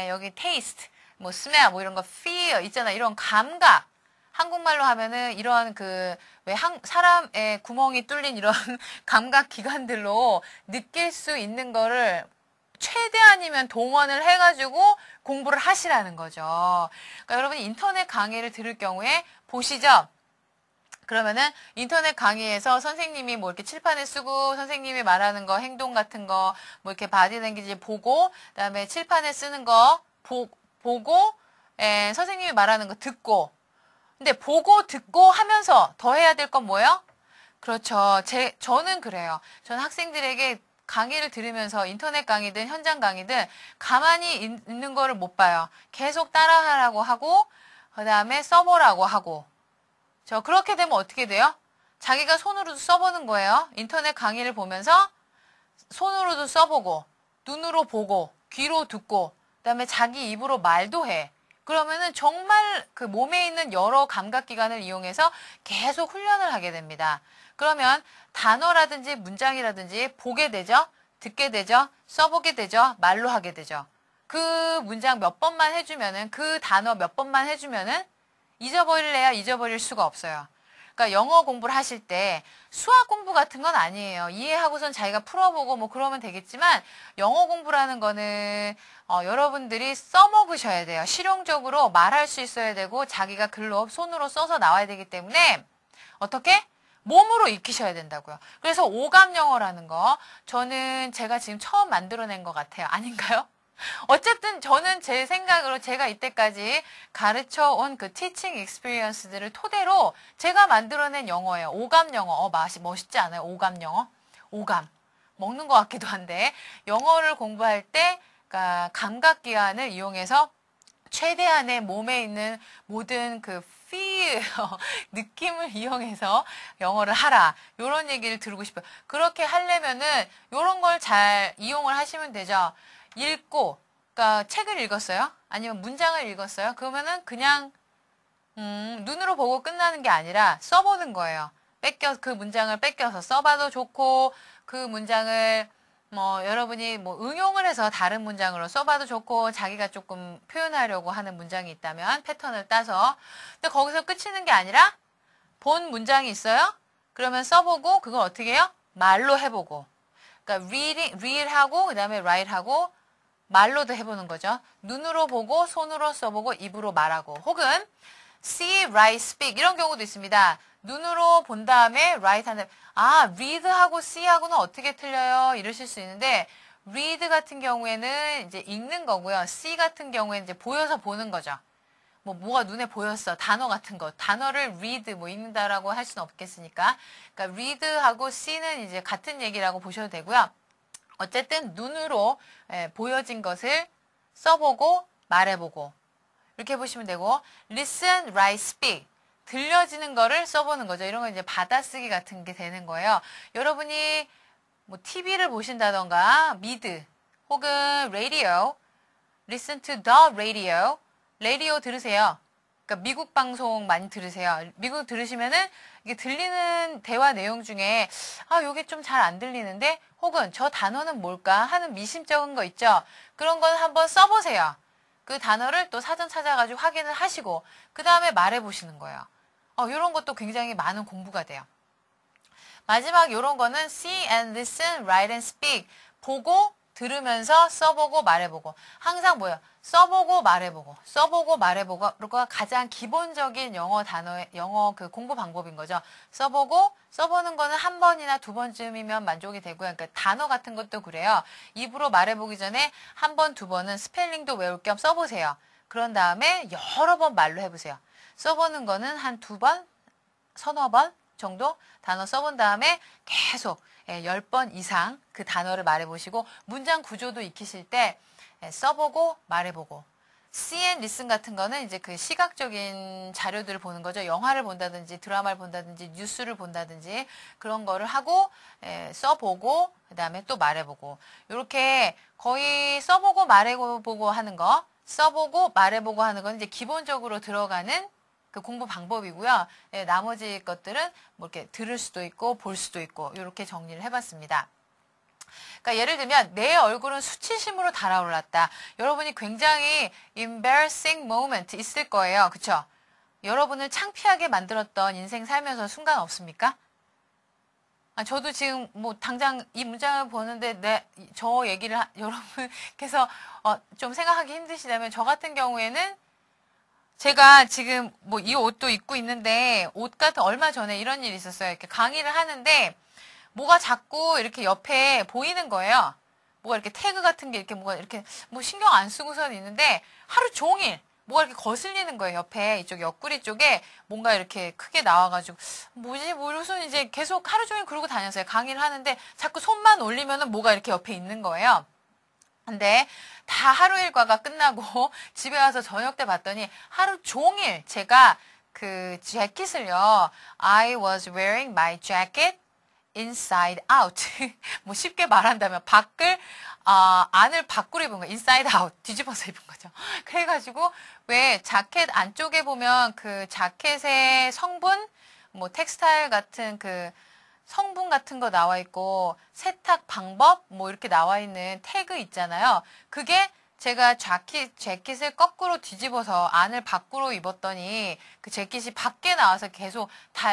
[SPEAKER 1] 여기 taste, 뭐 smell, 뭐 이런 거 feel 있잖아. 이런 감각. 한국말로 하면은 이런 왜 사람의 구멍이 뚫린 이런 감각 기관들로 느낄 수 있는 거를 최대한이면 동원을 해가지고 공부를 하시라는 거죠. 그러니까 여러분이 인터넷 강의를 들을 경우에 보시죠. 그러면은 인터넷 강의에서 선생님이 뭐 이렇게 칠판에 쓰고 선생님이 말하는 거 행동 같은 거 뭐 이렇게 바디랭귀지 보고 그다음에 칠판에 쓰는 거 보고 선생님이 말하는 거 듣고 근데 보고 듣고 하면서 더 해야 될 건 뭐예요? 그렇죠. 저는 그래요. 저는 학생들에게 강의를 들으면서 인터넷 강의든 현장 강의든 가만히 있는 거를 못 봐요. 계속 따라하라고 하고 그다음에 써보라고 하고 그렇게 되면 어떻게 돼요? 자기가 손으로도 써보는 거예요. 인터넷 강의를 보면서 손으로도 써보고 눈으로 보고 귀로 듣고 그다음에 자기 입으로 말도 해. 그러면은 정말 그 몸에 있는 여러 감각기관을 이용해서 계속 훈련을 하게 됩니다. 그러면 단어라든지 문장이라든지 보게 되죠? 듣게 되죠? 써보게 되죠? 말로 하게 되죠. 그 문장 몇 번만 해주면은 그 단어 몇 번만 해주면은 잊어버릴래야 잊어버릴 수가 없어요. 그러니까 영어 공부를 하실 때 수학 공부 같은 건 아니에요. 이해하고선 자기가 풀어보고 뭐 그러면 되겠지만 영어 공부라는 거는 여러분들이 써먹으셔야 돼요. 실용적으로 말할 수 있어야 되고 자기가 글로 손으로 써서 나와야 되기 때문에 어떻게? 몸으로 익히셔야 된다고요. 그래서 오감 영어라는 거 저는 제가 지금 처음 만들어낸 것 같아요. 아닌가요? 어쨌든 저는 제 생각으로 제가 이때까지 가르쳐 온 그 티칭 익스피리언스들을 토대로 제가 만들어낸 영어예요. 오감 영어. 맛이 멋있지 않아요? 오감 영어? 오감. 먹는 것 같기도 한데 영어를 공부할 때 그러니까 감각기관을 이용해서 최대한의 몸에 있는 모든 그 feel, 느낌을 이용해서 영어를 하라. 이런 얘기를 들고 싶어요. 그렇게 하려면은 이런 걸 잘 이용을 하시면 되죠. 읽고, 그러니까 책을 읽었어요? 아니면 문장을 읽었어요? 그러면은 그냥 눈으로 보고 끝나는 게 아니라 써보는 거예요. 그 문장을 뺏겨서 써봐도 좋고 그 문장을 뭐 여러분이 뭐 응용을 해서 다른 문장으로 써봐도 좋고 자기가 조금 표현하려고 하는 문장이 있다면 패턴을 따서 근데 거기서 끝이는 게 아니라 본 문장이 있어요? 그러면 써보고 그걸 어떻게 해요? 말로 해보고 그러니까 read하고 그 다음에 write하고 말로도 해보는 거죠. 눈으로 보고 손으로 써보고 입으로 말하고 혹은 see, write, speak 이런 경우도 있습니다. 눈으로 본 다음에 write 하는 read하고 see하고는 어떻게 틀려요? 이러실 수 있는데 read 같은 경우에는 이제 읽는 거고요. see 같은 경우에는 이제 보여서 보는 거죠. 뭐가 눈에 보였어. 단어 같은 거. 단어를 read 뭐 읽는다라고 할 수는 없겠으니까. 그러니까 read하고 see는 이제 같은 얘기라고 보셔도 되고요. 어쨌든 눈으로 보여진 것을 써보고 말해보고 이렇게 보시면 되고 listen, write, speak 들려지는 거를 써보는 거죠. 이런 건 이제 받아쓰기 같은 게 되는 거예요. 여러분이 뭐 TV를 보신다던가 미드 혹은 radio listen to the radio 라디오 들으세요. 그러니까 미국 방송 많이 들으세요. 미국 들으시면은 이게 들리는 대화 내용 중에 요게 좀 잘 안 들리는데 혹은 저 단어는 뭘까 하는 미심쩍은 거 있죠. 그런 건 한번 써보세요. 그 단어를 또 사전 찾아가지고 확인을 하시고 그 다음에 말해보시는 거예요. 이런 것도 굉장히 많은 공부가 돼요. 마지막 이런 거는 see and listen, write and speak 보고 들으면서 써보고 말해보고 항상 뭐예요? 써보고 말해보고 써보고 말해보고가 가장 기본적인 영어 그 공부 방법인 거죠. 써보는 거는 한 번이나 두 번쯤이면 만족이 되고요. 그러니까 단어 같은 것도 그래요. 입으로 말해보기 전에 한 번, 두 번은 스펠링도 외울 겸 써보세요. 그런 다음에 여러 번 말로 해보세요. 써보는 거는 한 두 번, 서너 번 정도 단어 써본 다음에 계속 10번 이상 그 단어를 말해보시고 문장 구조도 익히실 때 써보고 말해보고 see and listen 같은 거는 이제 그 시각적인 자료들을 보는 거죠. 영화를 본다든지 드라마를 본다든지 뉴스를 본다든지 그런 거를 하고 써보고 그 다음에 또 말해보고 이렇게 거의 써보고 말해보고 하는 거 써보고 말해보고 하는 건 이제 기본적으로 들어가는 그 공부 방법이고요. 나머지 것들은 뭐 이렇게 들을 수도 있고 볼 수도 있고 이렇게 정리를 해봤습니다. 그러니까 예를 들면 내 얼굴은 수치심으로 달아올랐다. 여러분이 굉장히 embarrassing moment 있을 거예요. 그쵸? 여러분을 창피하게 만들었던 인생 살면서 순간 없습니까? 저도 지금 뭐 당장 이 문장을 보는데 저 얘기를 여러분께서 좀 생각하기 힘드시다면 저 같은 경우에는 제가 지금 뭐 이 옷도 입고 있는데 옷 같은 얼마 전에 이런 일이 있었어요. 이렇게 강의를 하는데 뭐가 자꾸 이렇게 옆에 보이는 거예요. 뭐가 이렇게 태그 같은 게 이렇게 뭐가 이렇게 뭐 신경 안 쓰고선 있는데 하루 종일 뭐가 이렇게 거슬리는 거예요. 옆에 이쪽 옆구리 쪽에 뭔가 이렇게 크게 나와가지고 뭐지 무슨 이제 계속 하루 종일 그러고 다녔어요. 강의를 하는데 자꾸 손만 올리면은 뭐가 이렇게 옆에 있는 거예요. 근데 다 하루 일과가 끝나고 집에 와서 저녁 때 봤더니 하루 종일 제가 그 재킷을요. I was wearing my jacket inside out. 뭐 쉽게 말한다면 안을 밖으로 입은 거예요. inside out. 뒤집어서 입은 거죠. 그래가지고 왜 자켓 안쪽에 보면 그 자켓의 성분, 뭐 텍스타일 같은 그 성분 같은 거 나와 있고 세탁 방법 뭐 이렇게 나와 있는 태그 있잖아요. 그게 제가 재킷을 거꾸로 뒤집어서 안을 밖으로 입었더니 그 재킷이 밖에 나와서 계속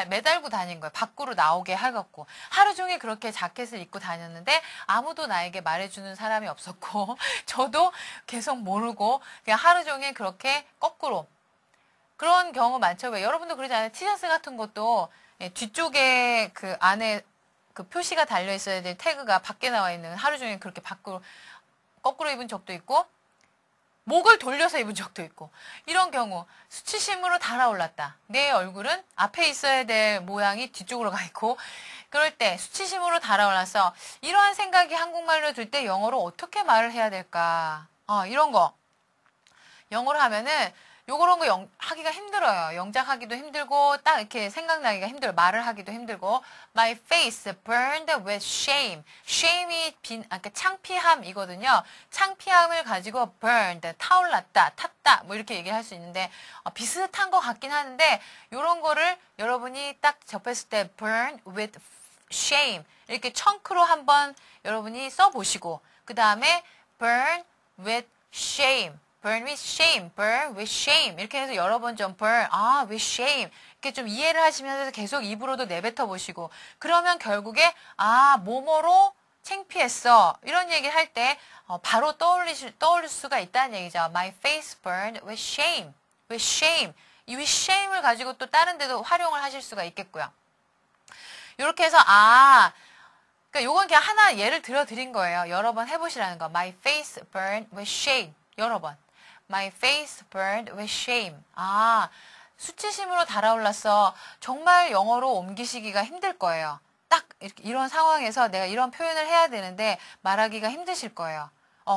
[SPEAKER 1] 매달고 다닌 거예요. 밖으로 나오게 하겠고. 하루 종일 그렇게 자켓을 입고 다녔는데 아무도 나에게 말해주는 사람이 없었고 저도 계속 모르고 그냥 하루 종일 그렇게 거꾸로. 그런 경우 많죠. 왜 여러분도 그러지 않아요? 티셔츠 같은 것도 뒤쪽에 그 안에 그 표시가 달려 있어야 될 태그가 밖에 나와 있는 하루 종일 그렇게 거꾸로 입은 적도 있고 목을 돌려서 입은 적도 있고 이런 경우 수치심으로 달아올랐다. 내 얼굴은 앞에 있어야 될 모양이 뒤쪽으로 가 있고 그럴 때 수치심으로 달아올라서 이러한 생각이 한국말로 들 때 영어로 어떻게 말을 해야 될까? 이런 거 영어로 하면은 요런 거 하기가 힘들어요. 영작하기도 힘들고 딱 이렇게 생각나기가 힘들어요. 말을 하기도 힘들고 My face burned with shame. shame이 그러니까 창피함이거든요. 창피함을 가지고 burned, 타올랐다, 탔다 뭐 이렇게 얘기를 할 수 있는데 비슷한 것 같긴 하는데 요런 거를 여러분이 딱 접했을 때 burn with shame 이렇게 청크로 한번 여러분이 써보시고 그 다음에 burn with shame burn with shame, burn with shame 이렇게 해서 여러 번 좀 burn, with shame 이렇게 좀 이해를 하시면서 계속 입으로도 내뱉어 보시고 그러면 결국에 뭐뭐로 창피했어 이런 얘기를 할 때 바로 떠올릴 수가 있다는 얘기죠. My face burned with shame, with shame 이 with shame을 가지고 또 다른 데도 활용을 하실 수가 있겠고요. 이렇게 해서 그러니까 요건 그냥 하나 예를 들어 드린 거예요. 여러 번 해보시라는 거. My face burned with shame 여러 번. My face burned with shame. 수치심으로 달아올랐어. 정말 영어로 옮기시기가 힘들 거예요. 딱 이런 상황에서 내가 이런 표현을 해야 되는데 말하기가 힘드실 거예요.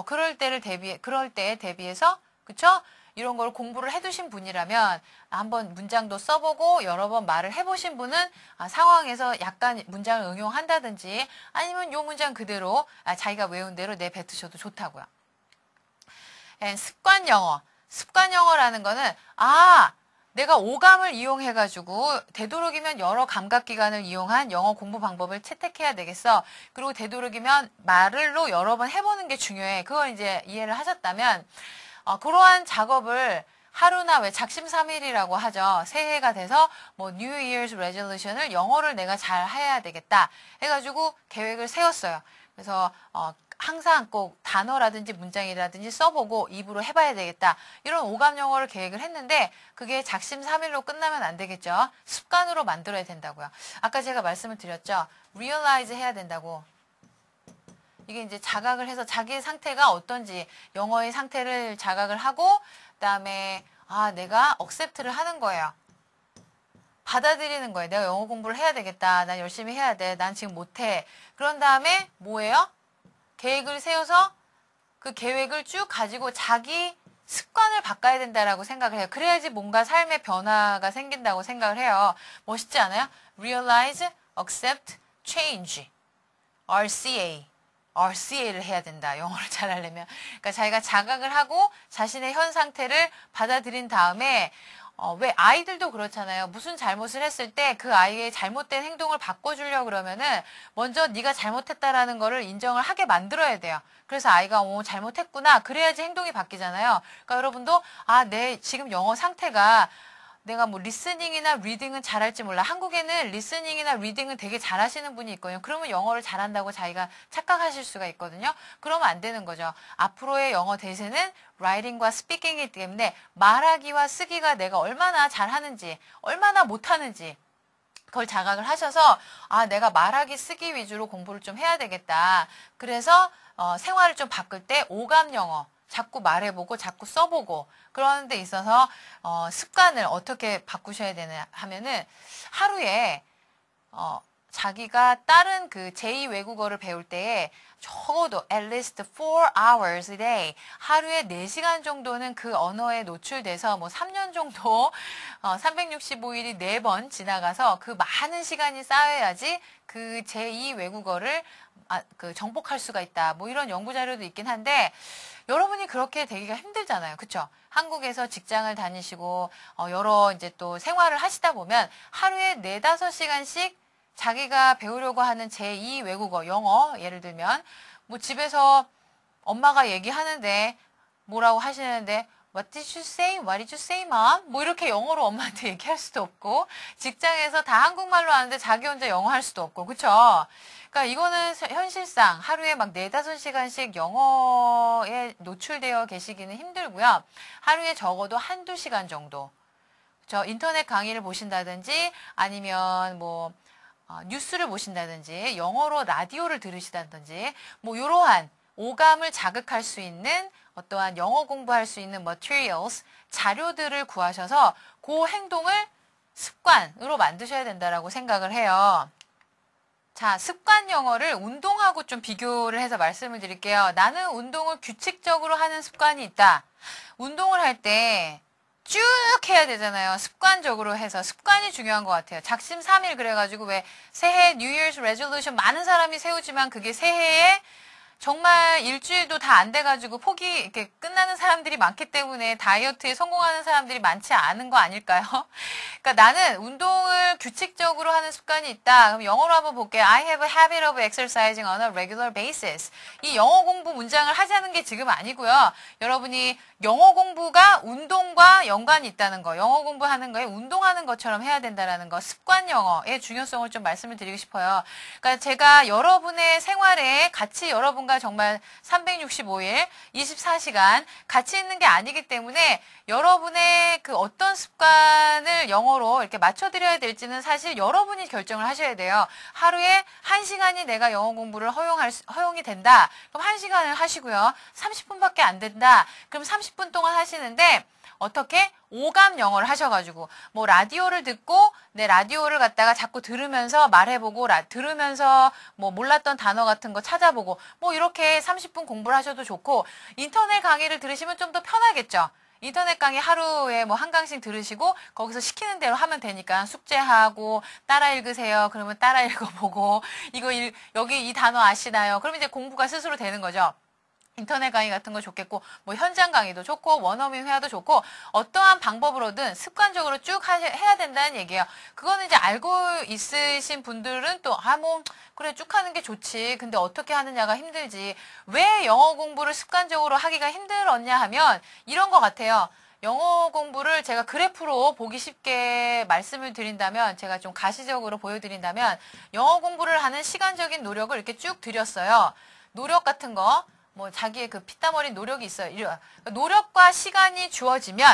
[SPEAKER 1] 그럴 때에 대비해서 그쵸? 이런 걸 공부를 해두신 분이라면 한번 문장도 써보고 여러 번 말을 해보신 분은 상황에서 약간 문장을 응용한다든지 아니면 요 문장 그대로 자기가 외운 대로 내뱉으셔도 좋다고요. 습관 영어. 습관 영어라는 거는 내가 오감을 이용해가지고 되도록이면 여러 감각기관을 이용한 영어 공부 방법을 채택해야 되겠어. 그리고 되도록이면 말로 여러 번 해보는 게 중요해. 그걸 이제 이해를 하셨다면 그러한 작업을 하루나 왜 작심삼일이라고 하죠. 새해가 돼서 뭐 New Year's Resolution을 영어를 내가 잘 해야 되겠다 해가지고 계획을 세웠어요. 그래서 항상 꼭 단어라든지 문장이라든지 써보고 입으로 해봐야 되겠다. 이런 오감 영어를 계획을 했는데 그게 작심삼일로 끝나면 안 되겠죠. 습관으로 만들어야 된다고요. 아까 제가 말씀을 드렸죠. realize 해야 된다고. 이게 이제 자각을 해서 자기의 상태가 어떤지 영어의 상태를 자각을 하고 그다음에 내가 accept를 하는 거예요. 받아들이는 거예요. 내가 영어 공부를 해야 되겠다. 난 열심히 해야 돼. 난 지금 못해. 그런 다음에 뭐예요? 계획을 세워서 그 계획을 쭉 가지고 자기 습관을 바꿔야 된다라고 생각을 해요. 그래야지 뭔가 삶의 변화가 생긴다고 생각을 해요. 멋있지 않아요? Realize, Accept, Change. RCA. RCA를 해야 된다. 영어를 잘하려면. 그러니까 자기가 자각을 하고 자신의 현 상태를 받아들인 다음에 왜 아이들도 그렇잖아요. 무슨 잘못을 했을 때 그 아이의 잘못된 행동을 바꿔주려고 그러면은 먼저 네가 잘못했다라는 거를 인정을 하게 만들어야 돼요. 그래서 아이가 잘못했구나. 그래야지 행동이 바뀌잖아요. 그러니까 여러분도 내 지금 영어 상태가 내가 뭐 리스닝이나 리딩은 잘할지 몰라. 한국에는 리스닝이나 리딩은 되게 잘하시는 분이 있거든요. 그러면 영어를 잘한다고 자기가 착각하실 수가 있거든요. 그러면 안 되는 거죠. 앞으로의 영어 대세는 라이팅과 스피킹이기 때문에 말하기와 쓰기가 내가 얼마나 잘하는지, 얼마나 못하는지 그걸 자각을 하셔서 내가 말하기, 쓰기 위주로 공부를 좀 해야 되겠다. 그래서 생활을 좀 바꿀 때 오감 영어 자꾸 말해보고 자꾸 써보고 그러는 데 있어서 습관을 어떻게 바꾸셔야 되냐 하면은 하루에 자기가 다른 그 제2 외국어를 배울 때에 적어도 at least 4 hours a day 하루에 4시간 정도는 그 언어에 노출돼서 뭐 3년 정도 365일이 4번 지나가서 그 많은 시간이 쌓여야지 그 제2 외국어를 정복할 수가 있다. 뭐 이런 연구 자료도 있긴 한데 여러분이 그렇게 되기가 힘들잖아요. 그쵸? 한국에서 직장을 다니시고 여러 이제 또 생활을 하시다 보면 하루에 4-5시간씩 자기가 배우려고 하는 제2 외국어, 영어 예를 들면 뭐 집에서 엄마가 얘기하는데 뭐라고 하시는데 What did you say? What did you say, mom? 뭐 이렇게 영어로 엄마한테 얘기할 수도 없고 직장에서 다 한국말로 하는데 자기 혼자 영어 할 수도 없고 그쵸? 그러니까 이거는 현실상 하루에 막 4-5시간씩 영어에 노출되어 계시기는 힘들고요. 하루에 적어도 1-2시간 정도 인터넷 강의를 보신다든지 아니면 뭐 뉴스를 보신다든지 영어로 라디오를 들으시다든지 뭐 이러한 오감을 자극할 수 있는 어떠한 영어 공부할 수 있는 materials, 자료들을 구하셔서 그 행동을 습관으로 만드셔야 된다라고 생각을 해요. 자, 습관 영어를 운동하고 좀 비교를 해서 말씀을 드릴게요. 나는 운동을 규칙적으로 하는 습관이 있다. 운동을 할 때 쭉 해야 되잖아요. 습관적으로 해서. 습관이 중요한 것 같아요. 작심삼일 그래가지고 왜 새해 New Year's Resolution 많은 사람이 세우지만 그게 새해에 정말 일주일도 다 안 돼가지고 이렇게 끝나는 사람들이 많기 때문에 다이어트에 성공하는 사람들이 많지 않은 거 아닐까요? 그러니까 나는 운동을 규칙적으로 하는 습관이 있다. 그럼 영어로 한번 볼게요. I have a habit of exercising on a regular basis. 이 영어 공부 문장을 하자는 게 지금 아니고요. 여러분이 영어 공부가 운동과 연관이 있다는 거. 영어 공부하는 거에 운동하는 것처럼 해야 된다는 거. 습관 영어의 중요성을 좀 말씀을 드리고 싶어요. 그러니까 제가 여러분의 생활에 같이 여러분과 정말 365일, 24시간 같이 있는 게 아니기 때문에 여러분의 그 어떤 습관을 영어로 이렇게 맞춰드려야 될지는 사실 여러분이 결정을 하셔야 돼요. 하루에 1시간이 내가 영어 공부를 허용이 된다. 그럼 1시간을 하시고요. 30분밖에 안 된다. 그럼 30분 동안 하시는데 어떻게? 오감 영어를 하셔가지고 뭐 라디오를 듣고 내 라디오를 갖다가 자꾸 들으면서 말해보고 들으면서 뭐 몰랐던 단어 같은 거 찾아보고 뭐 이렇게 30분 공부를 하셔도 좋고 인터넷 강의를 들으시면 좀 더 편하겠죠. 인터넷 강의 하루에 뭐 한 강씩 들으시고 거기서 시키는 대로 하면 되니까 숙제하고 따라 읽으세요. 그러면 따라 읽어보고 여기 이 단어 아시나요? 그러면 이제 공부가 스스로 되는 거죠. 인터넷 강의 같은 거 좋겠고 뭐 현장 강의도 좋고 원어민 회화도 좋고 어떠한 방법으로든 습관적으로 쭉 해야 된다는 얘기예요. 그거는 이제 알고 있으신 분들은 또 뭐 그래 쭉 하는 게 좋지. 근데 어떻게 하느냐가 힘들지. 왜 영어 공부를 습관적으로 하기가 힘들었냐 하면 이런 것 같아요. 영어 공부를 제가 그래프로 보기 쉽게 말씀을 드린다면 제가 좀 가시적으로 보여드린다면 영어 공부를 하는 시간적인 노력을 이렇게 쭉 드렸어요. 노력 같은 거 뭐 자기의 그 피땀 어린 노력이 있어요. 노력과 시간이 주어지면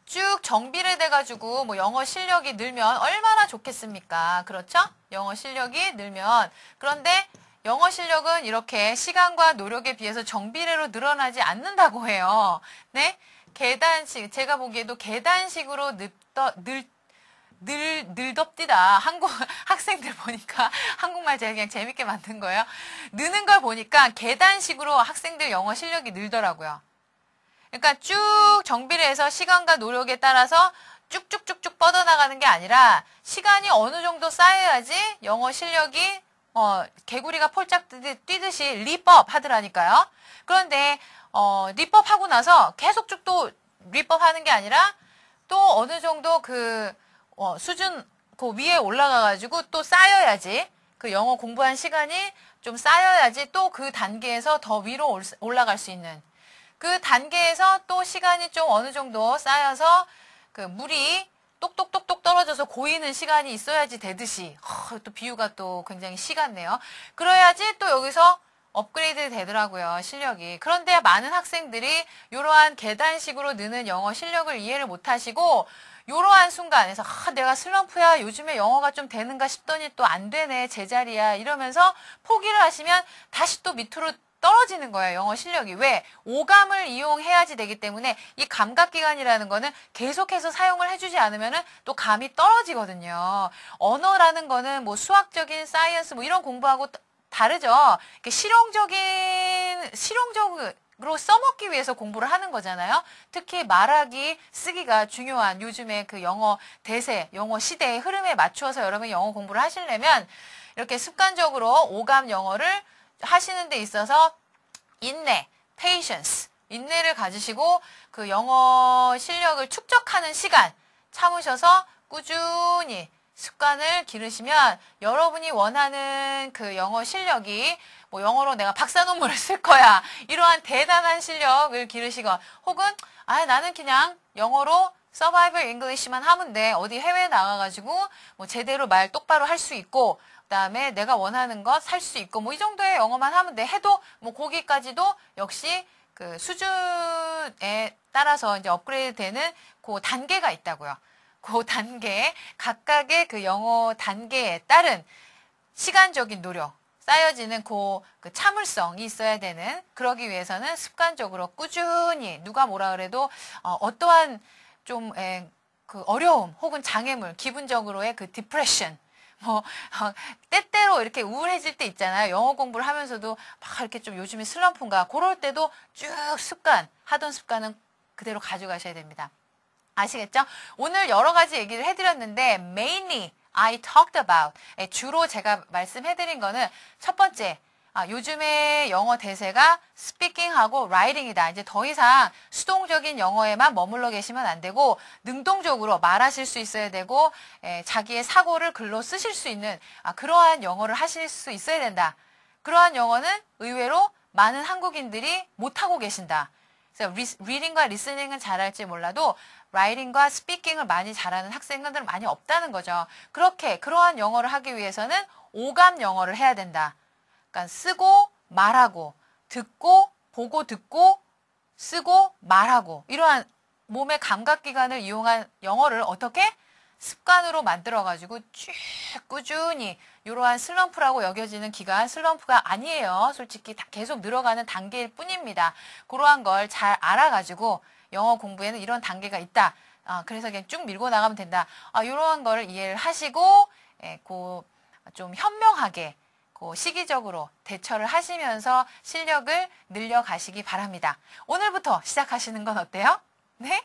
[SPEAKER 1] 쭉 정비례 돼가지고 뭐 영어 실력이 늘면 얼마나 좋겠습니까? 그렇죠? 영어 실력이 늘면 그런데 영어 실력은 이렇게 시간과 노력에 비해서 정비례로 늘어나지 않는다고 해요. 네? 계단식 제가 보기에도 계단식으로 늘덥디다. 한국 학생들 보니까 한국말 제가 그냥 재밌게 만든 거예요. 느는 걸 보니까 계단식으로 학생들 영어 실력이 늘더라고요. 그러니까 쭉 정비를 해서 시간과 노력에 따라서 쭉쭉쭉쭉 뻗어나가는 게 아니라 시간이 어느 정도 쌓여야지 영어 실력이 개구리가 폴짝 뛰듯이 리법 하더라니까요. 그런데 리법 하고 나서 계속 쭉 또 리법 하는 게 아니라 또 어느 정도 수준 그 위에 올라가가지고 또 쌓여야지 그 영어 공부한 시간이 좀 쌓여야지 또 그 단계에서 더 위로 올라갈 수 있는 그 단계에서 또 시간이 좀 어느 정도 쌓여서 그 물이 똑똑똑똑 떨어져서 고이는 시간이 있어야지 되듯이 또 비유가 또 굉장히 시같네요. 그래야지 또 여기서 업그레이드 되더라고요. 실력이. 그런데 많은 학생들이 이러한 계단식으로 느는 영어 실력을 이해를 못하시고 이러한 순간에서 내가 슬럼프야 요즘에 영어가 좀 되는가 싶더니 또 안 되네 제자리야 이러면서 포기를 하시면 다시 또 밑으로 떨어지는 거예요. 영어 실력이. 왜? 오감을 이용해야지 되기 때문에 이 감각기관이라는 거는 계속해서 사용을 해주지 않으면 또 감이 떨어지거든요. 언어라는 거는 뭐 수학적인 사이언스 뭐 이런 공부하고 다르죠. 실용적으로 써먹기 위해서 공부를 하는 거잖아요. 특히 말하기, 쓰기가 중요한 요즘에 그 영어 대세, 영어 시대의 흐름에 맞추어서 여러분이 영어 공부를 하시려면 이렇게 습관적으로 오감 영어를 하시는 데 있어서 인내, patience, 인내를 가지시고 그 영어 실력을 축적하는 시간 참으셔서 꾸준히 습관을 기르시면 여러분이 원하는 그 영어 실력이 뭐 영어로 내가 박사 논문을 쓸 거야 이러한 대단한 실력을 기르시건 혹은 나는 그냥 영어로 Survival English만 하면 돼 어디 해외에 나가가지고 뭐 제대로 말 똑바로 할 수 있고 그다음에 내가 원하는 것 살 수 있고 뭐 이 정도의 영어만 하면 돼 해도 뭐 거기까지도 역시 그 수준에 따라서 이제 업그레이드 되는 그 단계가 있다고요. 그 단계, 각각의 그 영어 단계에 따른 시간적인 노력, 쌓여지는 그 참을성이 있어야 되는, 그러기 위해서는 습관적으로 꾸준히, 누가 뭐라 그래도, 어떠한 좀, 그 어려움, 혹은 장애물, 기분적으로의 그 디프레션, 때때로 이렇게 우울해질 때 있잖아요. 영어 공부를 하면서도 막 이렇게 좀 요즘에 슬럼프인가, 그럴 때도 쭉 하던 습관은 그대로 가져가셔야 됩니다. 아시겠죠? 오늘 여러 가지 얘기를 해드렸는데 mainly I talked about 주로 제가 말씀해드린 거는 첫 번째 요즘에 영어 대세가 스피킹하고 라이팅이다. 이제 더 이상 수동적인 영어에만 머물러 계시면 안 되고 능동적으로 말하실 수 있어야 되고 자기의 사고를 글로 쓰실 수 있는 그러한 영어를 하실 수 있어야 된다. 그러한 영어는 의외로 많은 한국인들이 못하고 계신다. 그래서 리딩과 리스닝은 잘할지 몰라도 라이팅과 스피킹을 많이 잘하는 학생들은 많이 없다는 거죠. 그러한 영어를 하기 위해서는 오감 영어를 해야 된다. 그러니까 쓰고 말하고 듣고 보고 듣고 쓰고 말하고 이러한 몸의 감각기관을 이용한 영어를 어떻게? 습관으로 만들어가지고 쭉 꾸준히 이러한 슬럼프라고 여겨지는 기간 슬럼프가 아니에요. 솔직히 계속 늘어가는 단계일 뿐입니다. 그러한 걸 잘 알아가지고 영어 공부에는 이런 단계가 있다. 그래서 그냥 쭉 밀고 나가면 된다. 이러한 거를 이해를 하시고 좀 현명하게 시기적으로 대처를 하시면서 실력을 늘려가시기 바랍니다. 오늘부터 시작하시는 건 어때요? 네?